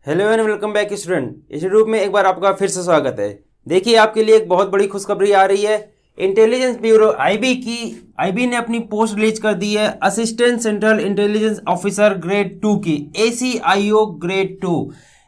Hello and welcome back student. इस YouTube में एक बार आपका फिर से स्वागत है। देखिए आपके लिए एक बहुत बड़ी खुशखबरी आ रही है। इंटेलिजेंस ब्यूरो आईबी ने अपनी पोस्ट रिलीज कर दी है। Assistant central intelligence officer grade 2 की, ACIO ग्रेड 2।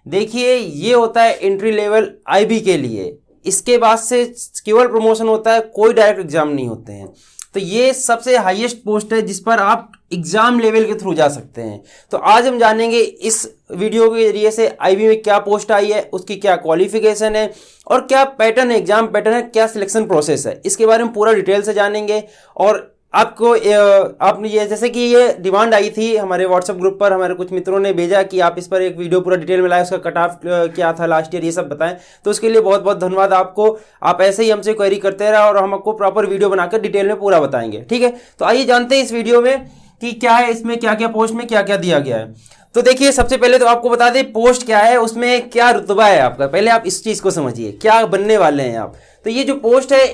देखिए ये होता है एंट्री लेवल आईबी के लिए। इसके बाद से केवल प्रमोशन होता है, कोई डायरेक्ट एग्जाम नहीं होते हैं। तो ये सबसे हाईएस्ट पोस्ट है जिस पर आप एग्जाम लेवल के थ्रू जा सकते हैं। तो आज हम जानेंगे इस वीडियो के जरिए से आईबी में क्या पोस्ट आई है, उसकी क्या क्वालिफिकेशन है और क्या पैटर्न है, एग्जाम पैटर्न है, क्या सिलेक्शन प्रोसेस है, इसके बारे में पूरा डिटेल से जानेंगे। और आपको आपने ये जैसे कि ये डिमांड आई थी हमारे व्हाट्सएप ग्रुप पर, हमारे कुछ मित्रों ने भेजा कि आप इस पर एक वीडियो पूरा डिटेल में लाए, उसका कट ऑफ क्या था लास्ट ईयर, ये सब बताएं। तो उसके लिए बहुत बहुत धन्यवाद आपको। आप ऐसे ही हमसे क्वेरी करते रहे और हम आपको प्रॉपर वीडियो बनाकर डिटेल में पूरा बताएंगे। ठीक है, तो आइए जानते हैं इस वीडियो में कि क्या है, इसमें क्या क्या पोस्ट में क्या क्या दिया गया है। तो देखिए सबसे पहले तो आपको बता दें पोस्ट क्या है, उसमें क्या रुतबा है आपका। पहले आप इस चीज को समझिए क्या बनने वाले हैं आप। तो ये जो पोस्ट है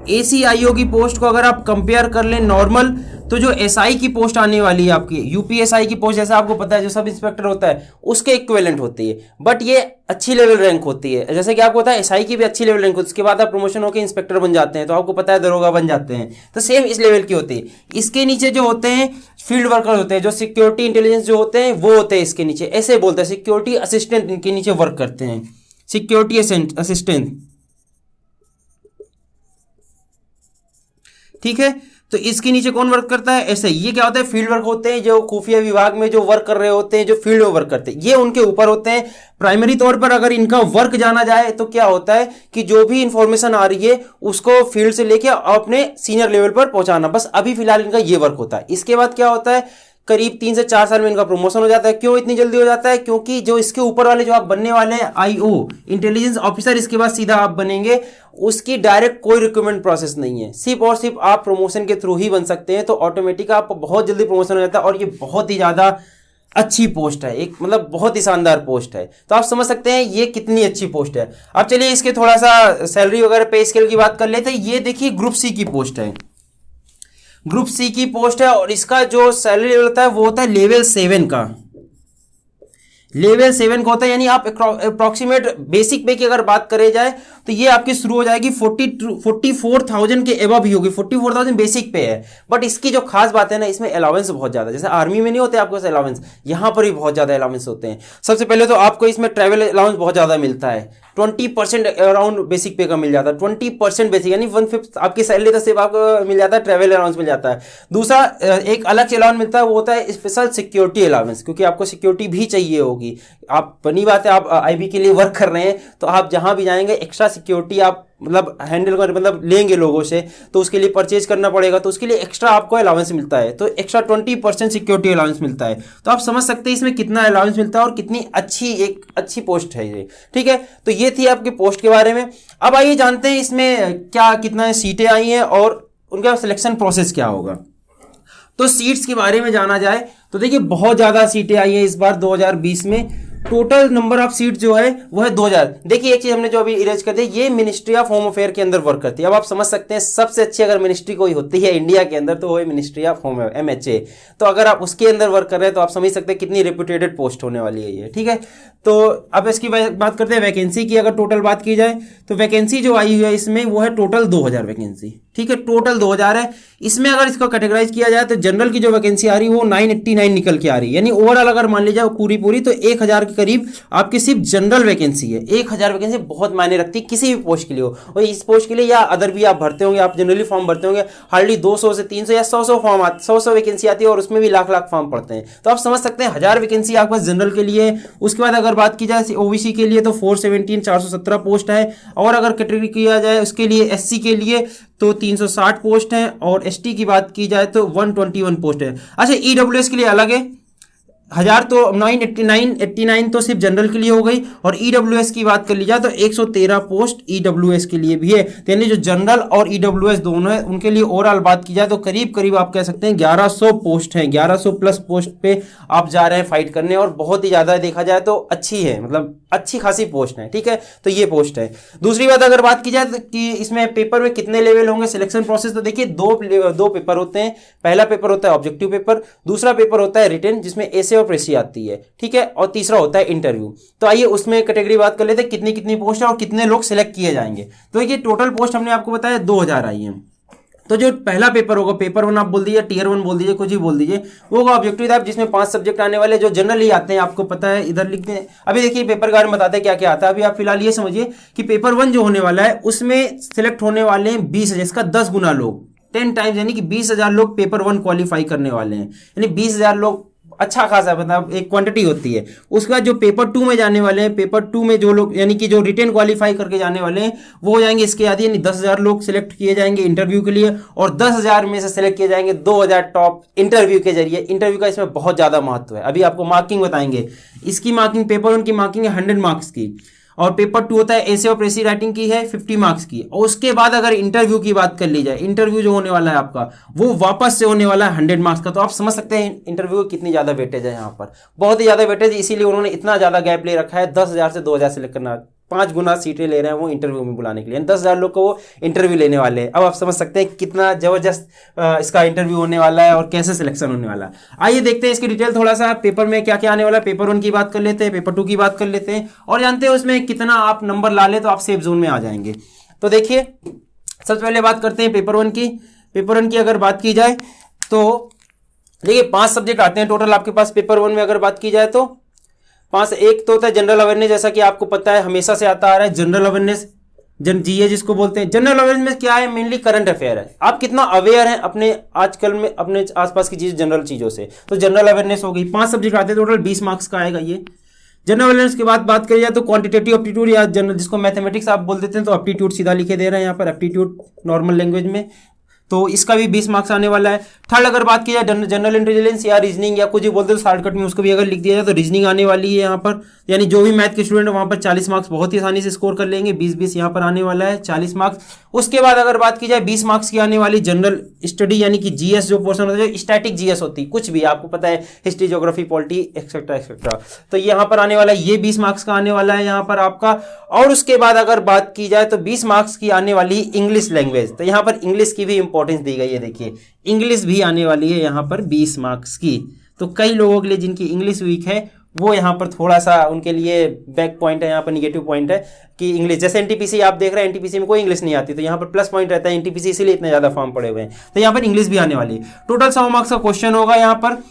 ACIO की पोस्ट को अगर आप कंपेयर कर लें नॉर्मल, तो जो SI की पोस्ट आने वाली है आपकी, UPSI की पोस्ट जैसा आपको पता है जो सब इंस्पेक्टर होता है उसके इक्विवेलेंट होती है, बट ये अच्छी लेवल रैंक होती है। जैसे कि आपको पता है SI की भी अच्छी लेवल रैंक होती है, उसके बाद आप प्रमोशन होकर इंस्पेक्टर बन जाते हैं, तो आपको पता है दरोगा बन जाते हैं। तो सेम इस लेवल की होती है। इसके नीचे जो होते हैं फील्ड वर्कर होते हैं, जो सिक्योरिटी इंटेलिजेंस जो होते हैं वो होते हैं इसके नीचे। ऐसे बोलते हैं सिक्योरिटी असिस्टेंट, इनके नीचे वर्क करते हैं, सिक्योरिटी असिस्टेंट। ठीक है, तो इसके नीचे कौन वर्क करता है, ऐसे। ये क्या होता है, फील्ड वर्क होते हैं, जो खुफिया विभाग में जो वर्क कर रहे होते हैं, जो फील्ड में वर्क करते हैं, ये उनके ऊपर होते हैं। प्राइमरी तौर पर अगर इनका वर्क जाना जाए तो क्या होता है कि जो भी इंफॉर्मेशन आ रही है उसको फील्ड से लेके अपने सीनियर लेवल पर पहुंचाना, बस अभी फिलहाल इनका ये वर्क होता है। इसके बाद क्या होता है, करीब 3 से 4 साल में इनका प्रमोशन हो जाता है। क्यों इतनी जल्दी हो जाता है, क्योंकि जो इसके ऊपर वाले जो आप बनने वाले हैं IO इंटेलिजेंस ऑफिसर, इसके बाद सीधा आप बनेंगे, उसकी डायरेक्ट कोई रिक्रूटमेंट प्रोसेस नहीं है। सिर्फ और सिर्फ आप प्रमोशन के थ्रू ही बन सकते हैं। तो ऑटोमेटिक आपको बहुत जल्दी प्रमोशन हो जाता है और ये बहुत ही ज्यादा अच्छी पोस्ट है, एक मतलब बहुत ही शानदार पोस्ट है। तो आप समझ सकते हैं ये कितनी अच्छी पोस्ट है। अब चलिए इसके थोड़ा सा सैलरी वगैरह पे स्केल की बात कर लेते हैं। ये देखिए ग्रुप सी की पोस्ट है, ग्रुप सी की पोस्ट है और इसका जो सैलरी लेवल होता है वो होता है लेवल 7 का। लेवल 7 का होता है, यानी आप अप्रोक्सीमेट बेसिक पे की अगर बात करे जाए तो ये आपकी शुरू हो जाएगी 44,000 के एबव ही होगी। 44,000 बेसिक पे है, बट इसकी जो खास बात है ना, इसमें अलाउंस बहुत ज्यादा, जैसे आर्मी में नहीं होते आपको अलाउंस, यहां पर भी बहुत ज्यादा अलाउंस होते हैं। सबसे पहले तो आपको इसमें ट्रैवल अलाउंस बहुत ज्यादा मिलता है, 20% अराउंड बेसिक पे का मिल जाता है। 20% बेसिक यानी 1/5 आपकी सैलरी तो सिर्फ आपको मिल जाता है, ट्रैवल अलाउंस मिल जाता है। दूसरा एक अलग से अलाउंस मिलता है, वो होता है स्पेशल सिक्योरिटी अलाउंस, क्योंकि आपको सिक्योरिटी भी चाहिए होगी। आप बनी बात है, आप आईबी के लिए वर्क कर रहे हैं तो आप जहां भी जाएंगे एक्स्ट्रा सिक्योरिटी आप मतलब हैंडल कर मतलब लेंगे लोगों से, तो उसके लिए परचेज करना पड़ेगा, तो उसके लिए एक्स्ट्रा आपको अलाउंस मिलता है। तो एक्स्ट्रा 20% सिक्योरिटी अलाउंस मिलता है। तो आप समझ सकते हैं इसमें कितना अलाउंस मिलता है और कितनी अच्छी पोस्ट है ये। ठीक है, तो ये थी आपकी पोस्ट के बारे में। अब आइए जानते हैं इसमें क्या कितना सीटें आई हैं और उनका सिलेक्शन प्रोसेस क्या होगा। तो सीट्स के बारे में जाना जाए तो देखिए बहुत ज्यादा सीटें आई हैं इस बार 2020 में। टोटल नंबर ऑफ सीट जो है वो है 2000। देखिए एक चीज हमने जो अभी इरेज कर दी, ये मिनिस्ट्री ऑफ होम अफेयर के अंदर वर्क करती है। अब आप समझ सकते हैं सबसे अच्छी अगर मिनिस्ट्री कोई होती है इंडिया के अंदर तो वो है मिनिस्ट्री ऑफ होम MHA। तो अगर आप उसके अंदर वर्क कर रहे हैं तो आप समझ सकते हैं कितनी रेपुटेटेड पोस्ट होने वाली है ये। ठीक है, तो अब इसकी बात करते हैं वैकेंसी की। अगर टोटल बात की जाए तो वैकेंसी जो आई हुई है इसमें वो है टोटल 2000 वैकेंसी। ठीक है, टोटल 2000 है। इसमें अगर इसको कैटेगराइज किया जाए तो जनरल की जो वैकेंसी आ रही है वो 989 निकल के आ रही है, यानी ओवरऑल अगर मान लीजिए पूरी तो 1000 के करीब आपकी सिर्फ जनरल वैकेंसी है। 1000 वैकेंसी बहुत मायने रखती है किसी भी पोस्ट के लिए हो, और इस पोस्ट के लिए या अदर भी आप भरते होंगे, आप जनरली फॉर्म भरते होंगे, हार्डली 200 से 300 या 100 फॉर्म 100 वैकेंसी आती है और उसमें भी लाख फॉर्म पड़ते हैं। तो आप समझ सकते हैं 1000 वैकेंसी आपके पास जनरल के लिए। उसके बाद अगर बात की जाए ओबीसी के लिए तो 417 पोस्ट है, और अगर कैटेगरी किया जाए उसके लिए SC के लिए तो 360 पोस्ट हैं, और ST की बात की जाए तो 121 पोस्ट है। अच्छा EWS के लिए अलग है, 1000 तो 989 तो सिर्फ जनरल के लिए हो गई, और EWS की बात कर ली जाए तो 113 पोस्ट EWS के लिए भी है। यानी जो जनरल और EWS दोनों है उनके लिए ओवरऑल बात की जाए तो करीब करीब आप कह सकते हैं 1100 पोस्ट हैं, 1100 प्लस पोस्ट पे आप जा रहे हैं फाइट करने, और बहुत ही ज्यादा देखा जाए तो अच्छी है, मतलब अच्छी खासी पोस्ट है। ठीक है, तो ये पोस्ट है। दूसरी बात अगर बात की जाए तो कि इसमें पेपर में कितने लेवल होंगे, सिलेक्शन प्रोसेस, तो देखिए दो पेपर होते हैं। पहला पेपर होता है ऑब्जेक्टिव पेपर, दूसरा पेपर होता है रिटन, जिसमें ऐसे और प्रेसी आती है, ठीक है, और तीसरा होता है इंटरव्यू। तो आइए उसमें कैटेगरी बात कर लेते हैं, कितनी कितनी पोस्ट है और कितने लोग सिलेक्ट किए जाएंगे। तो ये टोटल पोस्ट हमने आपको बताया 2000 आई है। तो जो पहला पेपर होगा, पेपर 1 आप बोल दीजिए, टियर 1 बोल दीजिए, कुछ भी बोल दीजिए, वो होगा ऑब्जेक्टिव टाइप, जिसमें 5 सब्जेक्ट आने वाले जो जनरली आते हैं, आपको पता है, इधर लिखते हैं। अभी देखिए पेपर के बारे में बताते हैं क्या क्या आता है। अभी आप फिलहाल ये समझिए कि पेपर 1 जो होने वाला है उसमें सिलेक्ट होने वाले हैं 20,000, इसका 10 गुना लोग, 10 टाइम्स, यानी कि 20,000 लोग पेपर 1 क्वालिफाई करने वाले हैं, यानी 20,000 लोग, अच्छा खासा, मतलब एक क्वांटिटी होती है। उसके बाद जो पेपर 2 में जाने वाले हैं, पेपर 2 में जो लोग, यानी कि जो रिटेन क्वालिफाई करके जाने वाले हैं, वो हो जाएंगे इसके आदि, यानी 10,000 लोग सिलेक्ट किए जाएंगे इंटरव्यू के लिए, और 10,000 में से सिलेक्ट किए जाएंगे 2,000 टॉप इंटरव्यू के जरिए। इंटरव्यू का इसमें बहुत ज्यादा महत्व है। अभी आपको मार्किंग बताएंगे, इसकी मार्किंग, पेपर 1 की मार्किंग है 100 मार्क्स की, और पेपर 2 होता है ऐसे और प्रेसी राइटिंग की है 50 मार्क्स की। और उसके बाद अगर इंटरव्यू की बात कर ली जाए, इंटरव्यू जो होने वाला है आपका, वो वापस से होने वाला है 100 मार्क्स का। तो आप समझ सकते हैं इंटरव्यू की कितनी ज्यादा वेटेज है यहाँ पर, बहुत ही ज्यादा वेटेज, इसीलिए उन्होंने इतना ज्यादा गैप ले रखा है। 10,000 से 2,000 सिलेक्ट करना, 5 गुना सीटें ले रहे हैं वो इंटरव्यू में बुलाने के लिए, 10,000 लोग को वो इंटरव्यू लेने वाले हैं। अब आप समझ सकते हैं कितना जबरदस्त इसका इंटरव्यू होने वाला है और कैसे सिलेक्शन होने वाला है। आइए देखते हैं इसकी डिटेल थोड़ा सा, पेपर में क्या क्या आने वाला है। पेपर 1 की बात कर लेते हैं, पेपर 2 की बात कर लेते हैं, और जानते हैं उसमें कितना आप नंबर ला ले तो आप सेफ जोन में आ जाएंगे। तो देखिए सबसे पहले बात करते हैं पेपर 1 की। पेपर 1 की अगर बात की जाए तो देखिए 5 सब्जेक्ट आते हैं टोटल आपके पास पेपर 1 में। अगर बात की जाए तो 5, एक तो होता है जनरल अवेयरनेस, जैसा कि आपको पता है हमेशा से आता आ रहा है, जनरल अवेयरनेस, जीए जिसको बोलते हैं। जनरल अवेयरनेस में क्या है, मेनली करंट अफेयर है, आप कितना अवेयर हैं अपने आजकल में अपने आसपास की चीज, जनरल चीजों से। तो जनरल अवेयरनेस हो गई, 5 सब्जेक्ट आते हैं टोटल, 20 मार्क्स का आएगा ये। जनरल अवेयरनेस के बाद बात करी जाए तो क्वांटिटेटिव एप्टीट्यूड, या जनरल जिसको मैथमेटिक्स आप बोल देते हैं, तो एप्टीट्यूड सीधा लिखे दे रहे हैं यहाँ पर, एप्टीट्यूड नॉर्मल लैंग्वेज में, तो इसका भी 20 मार्क्स आने वाला है। थर्ड अगर बात की जाए जनरल इंटेलिजेंस या रीजनिंग या कुछ भी बोलते हैं शॉर्टकट में, उसको भी अगर लिख दिया जाए तो रीजनिंग आने वाली है यहाँ पर, यानी जो भी मैथ के स्टूडेंट है वहाँ पर 40 मार्क्स बहुत ही आसानी से स्कोर कर लेंगे, 20-20 यहाँ पर आने वाला है, 40 मार्क्स। उसके बाद अगर बात की जाए 20 मार्क्स की आने वाली जनरल स्टडी, यानी कि जीएस जो पोर्शन होता है, स्टैटिक जीएस होती है, कुछ भी आपको पता है, history, geography, polity, etcetera etcetera, तो यहाँ पर आने वाला है, ये 20 मार्क्स का आने वाला है यहाँ पर आपका। और उसके बाद अगर बात की जाए तो 20 मार्क्स की आने वाली इंग्लिश लैंग्वेज, तो यहाँ पर इंग्लिश की भी इंपॉर्टेंस दी गई है, देखिए इंग्लिश भी आने वाली है यहाँ पर 20 मार्क्स की। तो कई लोगों के लिए जिनकी इंग्लिश वीक है वो यहाँ पर थोड़ा सा उनके लिए बैक पॉइंट है, यहाँ पर निगेटिव पॉइंट है कि इंग्लिश, जैसे एनटीपीसी आप देख रहे हैं, एनटीपीसी में कोई इंग्लिश नहीं आती, तो यहाँ पर प्लस पॉइंट रहता है, एनटीपीसी इसीलिए इतने ज्यादा फॉर्म पड़े हुए हैं। तो यहाँ पर इंग्लिश भी आने वाली है। टोटल 100 मार्क्स का क्वेश्चन होगा, यहाँ पर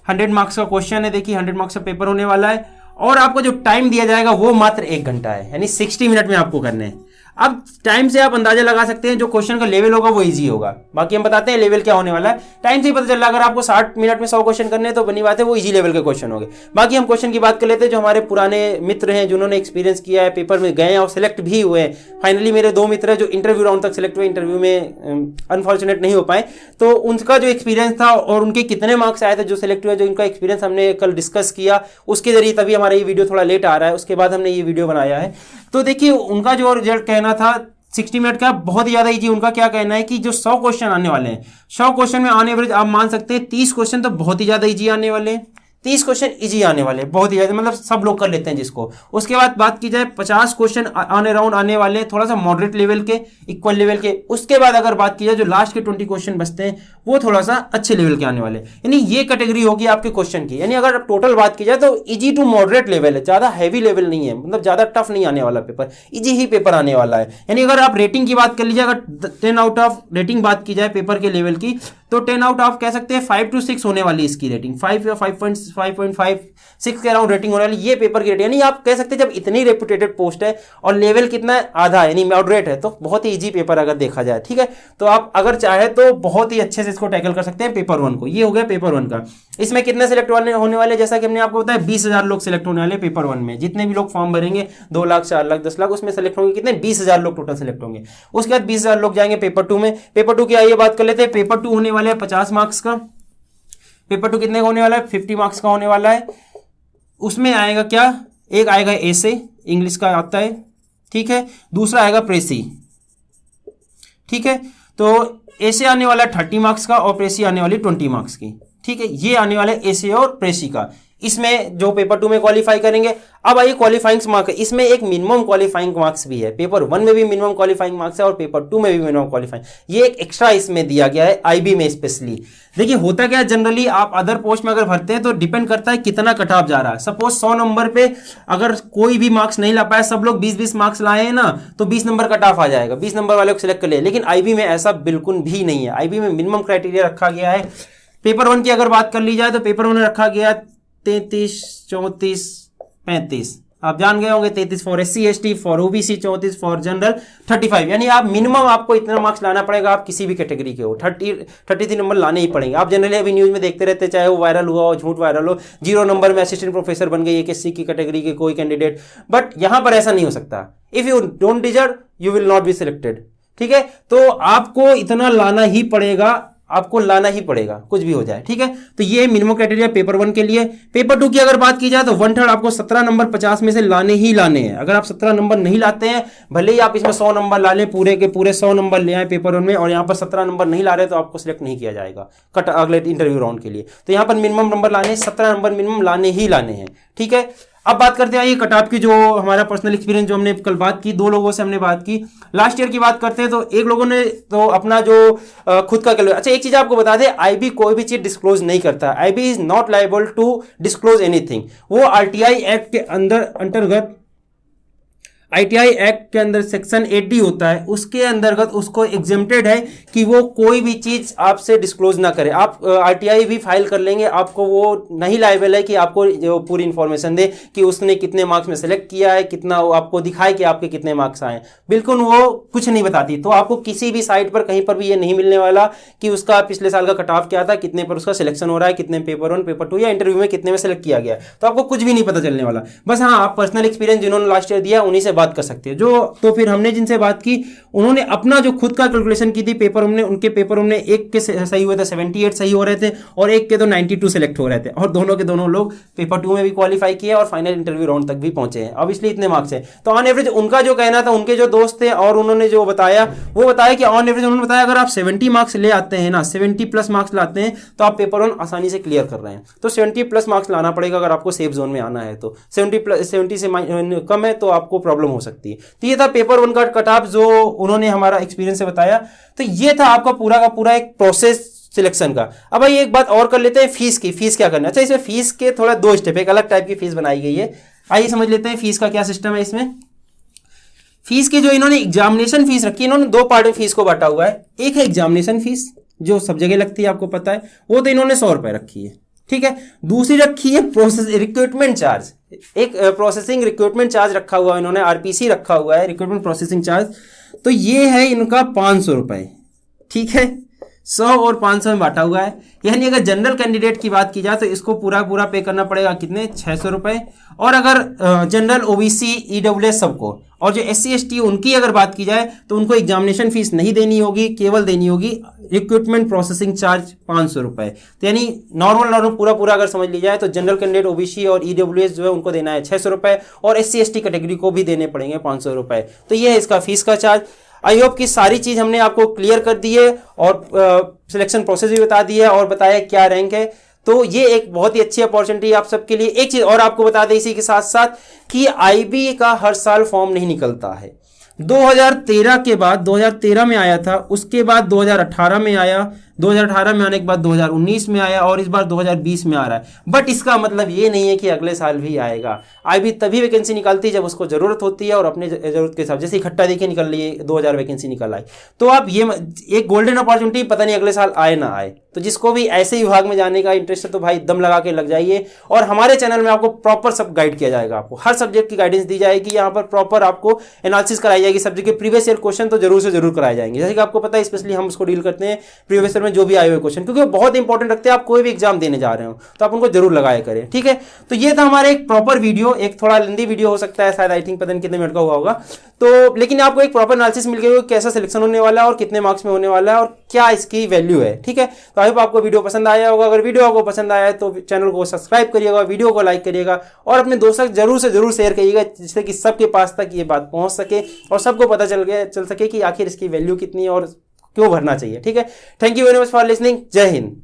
100 मार्क्स का क्वेश्चन है, देखिए 100 मार्क्स का पेपर होने वाला है, और आपको जो टाइम दिया जाएगा वो मात्र 1 घंटा है, यानी 60 मिनट में आपको करने हैं। अब टाइम से आप अंदाजा लगा सकते हैं जो क्वेश्चन का लेवल होगा वो इजी होगा, बाकी हम बताते हैं लेवल क्या होने वाला है। टाइम से ही पता चल रहा है, अगर आपको 60 मिनट में 100 क्वेश्चन करने हैं तो बनी बात है वो इजी लेवल के क्वेश्चन होंगे। बाकी हम क्वेश्चन की बात कर लेते हैं, जो हमारे पुराने मित्र हैं जिन्होंने एक्सपीरियंस किया है, पेपर में गए हैं और सिलेक्ट भी हुए हैं। फाइनली मेरे 2 मित्र हैं जो इंटरव्यू राउंड तक सिलेक्ट हुए, इंटरव्यू में अनफॉर्चुनेट नहीं हो पाए, तो उनका जो एक्सपीरियंस था और उनके कितने मार्क्स आए थे जो सिलेक्ट हुए, जो इनका एक्सपीरियंस हमने कल डिस्कस किया, उसके जरिए तभी हमारा ये वीडियो थोड़ा लेट आ रहा है, उसके बाद हमने ये वीडियो बनाया है। तो देखिए उनका जो रिजल्ट कहना था 60 मिनट का, बहुत ही ज्यादा इजी। उनका क्या कहना है कि जो 100 क्वेश्चन आने वाले हैं, 100 क्वेश्चन में ऑन एवरेज आप मान सकते हैं 30 क्वेश्चन तो बहुत ही ज्यादा इजी आने वाले हैं, 30 क्वेश्चन इजी आने वाले, बहुत ही ज्यादा, मतलब सब लोग कर लेते हैं जिसको। उसके बाद बात की जाए 50 क्वेश्चन ऑन अराउंड आने वाले हैं, थोड़ा सा मॉडरेट लेवल के, इक्वल लेवल के। उसके बाद अगर बात की जाए जो लास्ट के 20 क्वेश्चन बचते हैं वो थोड़ा सा अच्छे लेवल के आने वाले, यानी ये कैटेगरी होगी आपके क्वेश्चन की। यानी अगर टोटल बात की जाए तो इजी टू मॉडरेट लेवल है, ज्यादा हैवी लेवल नहीं है, मतलब ज्यादा टफ नहीं आने वाला पेपर, इजी ही पेपर आने वाला है। यानी अगर आप रेटिंग की बात कर लीजिए, अगर 10 आउट ऑफ रेटिंग बात की जाए पेपर के लेवल की, तो 10 आउट ऑफ कह सकते हैं 5 to 6 होने वाली इसकी रेटिंग, 5 या 5.5 6 के अराउंड रेटिंग होने वाली ये पेपर की रेटिंग। यानी आप कह सकते हैं जब इतनी रेपुटेटेड पोस्ट है और लेवल कितना है, आधा, यानी मॉडरेट है, तो बहुत ही इजी पेपर अगर देखा जाए, ठीक है। तो आप अगर चाहे तो बहुत ही अच्छे से इसको टैकल कर सकते हैं पेपर 1 को। ये हो गया पेपर 1 का। इसमें कितने सिलेक्ट होने वाले, जैसा कि हमने आपको बताया 20,000 लोग सिलेक्ट होने वाले पेपर 1 में। जितने भी लोग फॉर्म भरेंगे 2 लाख 4 लाख 10 लाख, उसमें सिलेक्ट होंगे कितने, 20,000 लोग टोटल सिलेक्ट होंगे। उसके बाद 20,000 लोग जाएंगे पेपर 2 में। पेपर 2 की आइए बात कर लेते हैं। पेपर 2 होने वाले है 50 मार्क्स का। पेपर 2 कितने का होने वाला है, 50 मार्क्स का होने वाला है। उसमें आएगा क्या, एक आएगा ऐसे, इंग्लिश का आता है, ठीक है, दूसरा आएगा प्रेसी, ठीक है। तो ऐसे आने वाला 30 मार्क्स का और प्रेसी आने वाली 20 मार्क्स की, ठीक है। ये आने वाला है ऐसे और प्रेसी का। इसमें जो पेपर 2 में क्वालिफाई करेंगे। अब आइए क्वालिफाइंग मार्क्स, इसमें एक मिनिमम क्वालिफाइंग मार्क्स भी है, पेपर 1 में भी मिनिमम क्वालिफाइंग मार्क्स है और पेपर 2 में भी मिनिमम क्वालिफाइंग, ये एक एक्स्ट्रा इसमें दिया गया है आईबी में स्पेशली। देखिए होता क्या है, जनरली आप अदर पोस्ट में अगर भरते हैं तो डिपेंड करता है कितना कट ऑफ जा रहा है। सपोज 100 नंबर पे अगर कोई भी मार्क्स नहीं ला पाया, सब लोग 20-20 मार्क्स लाए हैं ना, तो 20 नंबर कट ऑफ आ जाएगा, 20 नंबर वाले को सिलेक्ट कर ले। लेकिन आईबी में ऐसा बिल्कुल भी नहीं है, आईबी में मिनिमम क्राइटेरिया रखा गया है। पेपर 1 की अगर बात कर ली जाए तो पेपर 1 में रखा गया 33, 34, 35, आप जान गए होंगे, 33 for SC ST, for OBC 34, for general 35, यानी आप मिनिमम आपको इतना मार्क्स लाना पड़ेगा, आप किसी भी कैटेगरी के हो 33 नंबर लाने ही पड़ेंगे। आप जनरली अभी न्यूज में देखते रहते, चाहे वो वायरल हुआ हो, झूठ वायरल हो, 0 नंबर में असिस्टेंट प्रोफेसर बन गई एक SC की कैटेगरी के कोई कैंडिडेट, बट यहां पर ऐसा नहीं हो सकता। If you don't deserve you will not be selected, ठीक है। तो आपको इतना लाना ही पड़ेगा, आपको लाना ही पड़ेगा कुछ भी हो जाए, ठीक है। तो ये मिनिमम क्राइटेरिया पेपर 1 के लिए। पेपर 2 की अगर बात की जाए तो 1/3 आपको 17 नंबर 50 में से लाने ही लाने हैं। अगर आप 17 नंबर नहीं लाते हैं, भले ही आप इसमें 100 नंबर ला लें, पूरे के पूरे 100 नंबर ले आए पेपर 1 में, और यहाँ पर 17 नंबर नहीं ला रहे तो आपको सिलेक्ट नहीं किया जाएगा कट अगले इंटरव्यू राउंड के लिए। तो यहाँ पर मिनिमम नंबर लाने, 17 नंबर मिनिमम लाने ही लाने हैं, ठीक है। अब बात करते हैं ये कट ऑफ की, जो हमारा पर्सनल एक्सपीरियंस जो हमने कल बात की, 2 लोगों से हमने बात की। लास्ट ईयर की बात करते हैं तो एक लोगों ने तो अपना जो खुद का अच्छा एक चीज आपको बता दें, आईबी कोई भी चीज डिस्क्लोज नहीं करता। IB is not liable to disclose anything. वो आरटीआई एक्ट के अंतर्गत आईटीआई एक्ट के अंदर सेक्शन 80 होता है, उसके अंतर्गत उसको एग्जेम्प्टेड है कि वो कोई भी चीज आपसे डिस्क्लोज ना करे। आप आरटीआई भी फाइल कर लेंगे, आपको वो नहीं लायबल है कि आपको जो पूरी इंफॉर्मेशन दे कि उसने कितने मार्क्स में सेलेक्ट किया है, कितना आपको दिखाए कि आपके कितने मार्क्स आए, बिल्कुल वो कुछ नहीं बताती। तो आपको किसी भी साइट पर कहीं पर भी ये नहीं मिलने वाला कि उसका पिछले साल का कट ऑफ क्या था, कितने पर उसका सिलेक्शन हो रहा है, कितने पेपर 1 पेपर 2 या इंटरव्यू में कितने में सेलेक्ट किया गया, तो आपको कुछ भी नहीं पता चलने वाला। बस हाँ, आप पर्सनल एक्सपीरियंस जिन्होंने लास्ट ईयर दिया उन्हीं से बात कर सकते हैं। जो तो फिर हमने जिनसे बात की उन्होंने अपना जो खुद का कैलकुलेशन की थी पेपर में, उनके पेपर में एक के सही हुए थे 78 सही हो रहे थे और एक के तो 92 सिलेक्ट हो रहे थे, और दोनों के दोनों लोग पेपर 2 में भी क्वालिफाई किए और फाइनल इंटरव्यू राउंड तक भी पहुंचे हैं। अब इसलिए इतने मार्क्स हैं। तो ऑन एवरेज उनका जो कहना था, उनके जो दोस्त थे और उन्होंने जो बताया वो बताया कि ऑन एवरेज उन्होंने बताया अगर आप 70 मार्क्स ले आते हैं ना, 70+ मार्क्स लाते हैं तो आप पेपर 1 आसानी से क्लियर कर रहे हैं। तो 70+ मार्क्स लाना पड़ेगा अगर आपको सेफ जोन में आना है। तो 70 से कम है तो आपको प्रॉब्लम हो सकती है। तो ये था पेपर 1 का कट ऑफ जो उन्होंने हमारा एक्सपीरियंस से बताया। तो ये था आपका पूरा का पूरा एक प्रोसेस सिलेक्शन का। अब भाई एक बात और कर लेते हैं फीस की। फीस क्या करना है? अच्छा, इसमें फीस के थोड़ा 2 स्टेप, एक अलग टाइप की फीस बनाई गई है। आइए समझ लेते हैं फीस का क्या सिस्टम है। इसमें फीस की जो इन्होंने एग्जामिनेशन फीस रखी है, इन्होंने 2 पार्ट में फीस को बांटा हुआ है। एक है एग्जामिनेशन फीस जो सब जगह लगती है, आपको पता है, वो तो इन्होंने 100 रुपए रखी है, ठीक है। दूसरी रखी है प्रोसेस रिक्रूटमेंट चार्ज। एक प्रोसेसिंग रिक्रूटमेंट चार्ज रखा हुआ है इन्होंने, आरपीसी रखा हुआ है, रिक्रूटमेंट प्रोसेसिंग चार्ज। तो ये है इनका 500 रुपए, ठीक है। 100 और 500 में बांटा हुआ है। यानी अगर जनरल कैंडिडेट की बात की जाए तो इसको पूरा पूरा पे करना पड़ेगा कितने, 600 रुपए। और अगर जनरल ओबीसी ईडब्ल्यूएस सबको, और जो SC ST उनकी अगर बात की जाए तो उनको एग्जामिनेशन फीस नहीं देनी होगी, केवल देनी होगी रिक्रूटमेंट प्रोसेसिंग चार्ज 500 रुपए। तो यानी नॉर्मल पूरा पूरा अगर समझ ली जाए तो जनरल कैंडिडेट ओबीसी और ईडब्ल्यूएस जो है उनको देना है 600 रुपए, और SC ST कैटेगरी को भी देने पड़ेंगे 500 रुपए। तो ये है इसका फीस का चार्ज। आई होप कि सारी चीज हमने आपको क्लियर कर दी है और सिलेक्शन प्रोसेस भी बता दी है और बताया क्या रैंक है। तो ये एक बहुत ही अच्छी अपॉर्चुनिटी आप सबके लिए। एक चीज और आपको बता दें इसी के साथ साथ कि आईबी का हर साल फॉर्म नहीं निकलता है। 2013 के बाद, 2013 में आया था, उसके बाद 2018 में आया, 2018 में आने के बाद 2019 में आया और इस बार 2020 में आ रहा है। बट इसका मतलब ये नहीं है कि अगले साल भी आएगा। आईबी तभी वैकेंसी निकालती है जब उसको जरूरत होती है और अपने जरूरत के हिसाब, जैसे इकट्ठा देखिए निकल रही है, 2000 वैकेंसी निकल आई। तो आप ये एक गोल्डन अपॉर्चुनिटी, पता नहीं अगले साल आए ना आए। तो जिसको भी ऐसे विभाग में जाने का इंटरेस्ट है तो भाई दम लगा के लग जाइए। और हमारे चैनल में आपको प्रॉपर सब गाइड किया जाएगा, आपको हर सब्जेक्ट की गाइडेंस दी जाएगी। यहाँ पर प्रॉपर आपको एनालिसिस कराई जाएगी, सब्जेक्ट के प्रीवियस ईयर क्वेश्चन तो जरूर से जरूर कराए जाएंगे। जैसे कि आपको पता है, स्पेशली हम उसको डील करते हैं प्रीवियस ईयर में जो भी आए हुए क्वेश्चन, क्योंकि वो बहुत इंपॉर्टेंट रखते हैं। आप कोई भी एग्जाम देने जा रहे हो तो आप उनको जरूर लगाया करें, ठीक है। तो ये था हमारा एक प्रॉपर वीडियो, एक थोड़ा लेंदी वीडियो हो सकता है, शायद आई थिंक पता नहीं कितने मिनट का हुआ होगा। तो लेकिन आपको एक प्रॉपर एनालिसिस मिल गया कैसा सिलेक्शन होने वाला है और कितने मार्क्स में होने वाला है और क्या इसकी वैल्यू है, ठीक है। तो आई होप आपको वीडियो पसंद आया होगा। अगर वीडियो आपको पसंद आया है तो चैनल को सब्सक्राइब करिएगा, वीडियो को लाइक करिएगा और अपने दोस्तों जरूर से जरूर शेयर करिएगा, जिससे कि सबके पास तक ये बात पहुंच सके और सबको पता चल सके कि आखिर इसकी वैल्यू कितनी है और क्यों भरना चाहिए, ठीक है। Thank you very much for listening. जय हिंद।